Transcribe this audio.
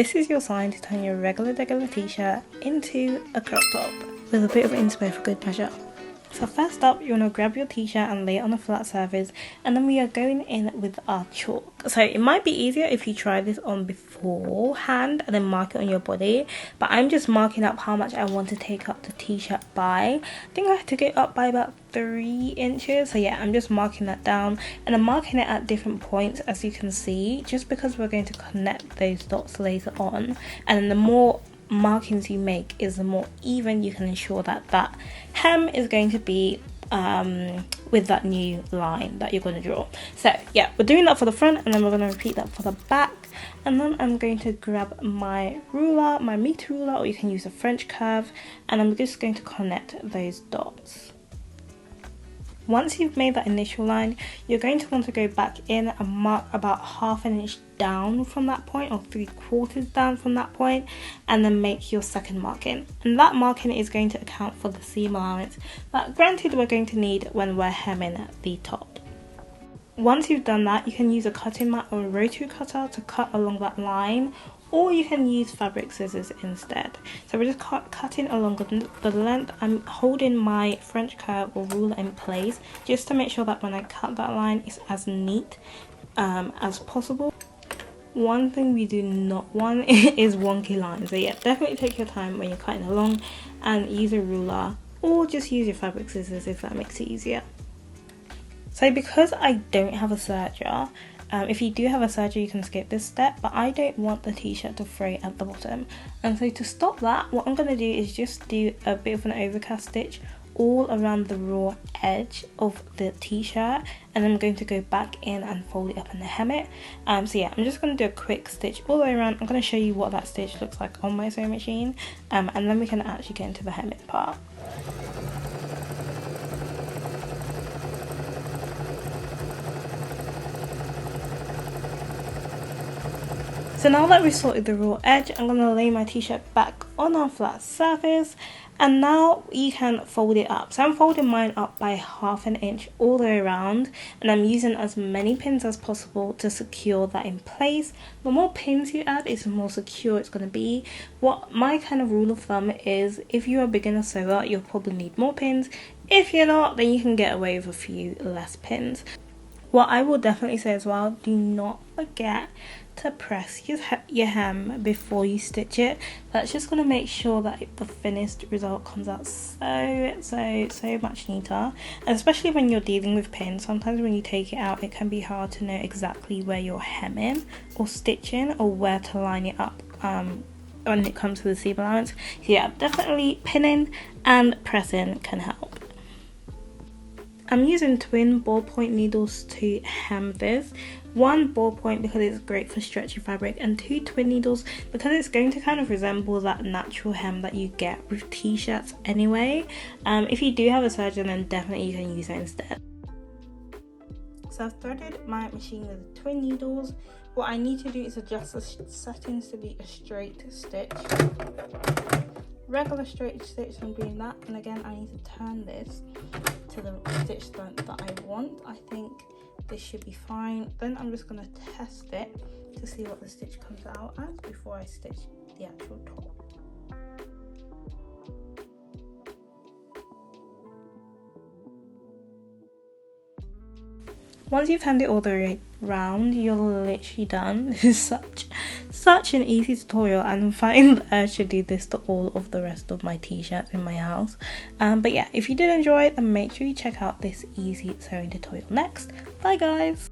This is your sign to turn your regular t-shirt into a crop top with a bit of inspo for good measure. So first up, you want to grab your t-shirt and lay it on a flat surface, and then we are going in with our chalk. So it might be easier if you try this on beforehand and then mark it on your body, but I'm just marking up how much I want to take up the t-shirt by. I think I took it up by about 3 inches, so yeah, I'm just marking that down, and I'm marking it at different points, as you can see, just because we're going to connect those dots later on, and the more markings you make is the more even you can ensure that that hem is going to be with that new line that you're going to draw. So yeah, we're doing that for the front, and then we're going to repeat that for the back. And then I'm going to grab my ruler, my Metre ruler, or you can use a French curve, and I'm just going to connect those dots. Once you've made that initial line, you're going to want to go back in and mark about 1/2 inch down from that point, or 3/4 down from that point, and then make your second marking. And that marking is going to account for the seam allowance that granted we're going to need when we're hemming at the top. Once you've done that, you can use a cutting mat or a rotary cutter to cut along that line, or you can use fabric scissors instead. So we're just cutting along the length. I'm holding my French curve or ruler in place just to make sure that when I cut that line, it's as neat as possible. One thing we do not want is wonky lines. So yeah, definitely take your time when you're cutting along and use a ruler, or just use your fabric scissors if that makes it easier. So because I don't have a serger, if you do have a serger you can skip this step, but I don't want the t-shirt to fray at the bottom, and so to stop that, what I'm going to do is just do a bit of an overcast stitch all around the raw edge of the t-shirt, and then I'm going to go back in and fold it up and hem it. So yeah, I'm just going to do a quick stitch all the way around. I'm going to show you what that stitch looks like on my sewing machine, and then we can actually get into the hemming part. So now that we've sorted the raw edge, I'm going to lay my t-shirt back on our flat surface, and now you can fold it up. So I'm folding mine up by 1/2 inch all the way around, and I'm using as many pins as possible to secure that in place. The more pins you add, is the more secure it's going to be. What my kind of rule of thumb is, if you're a beginner sewer, you'll probably need more pins. If you're not, then you can get away with a few less pins. What I will definitely say as well, do not forget to press your hem before you stitch it. That's just going to make sure that the finished result comes out so much neater, and especially when you're dealing with pins. Sometimes when you take it out, it can be hard to know exactly where you're hemming or stitching, or where to line it up when it comes to the seam allowance. So yeah, definitely pinning and pressing can help. I'm using twin ballpoint needles to hem this. 1 ballpoint because it's great for stretchy fabric, and 2 twin needles because it's going to kind of resemble that natural hem that you get with t-shirts anyway. If you do have a serger, then definitely you can use it instead. So I've threaded my machine with twin needles. What I need to do is adjust the settings to be a straight stitch. Regular straight stitch, I'm doing that, and again I need to turn this to the stitch length that I want. I think this should be fine. Then I'm just going to test it to see what the stitch comes out as before I stitch the actual top. Once you've hemmed it all the way round, you're literally done. This is such an easy tutorial, and I'm finding the urge to do this to all of the rest of my t-shirts in my house. But yeah, if you did enjoy it, then make sure you check out this easy sewing tutorial next. Bye guys!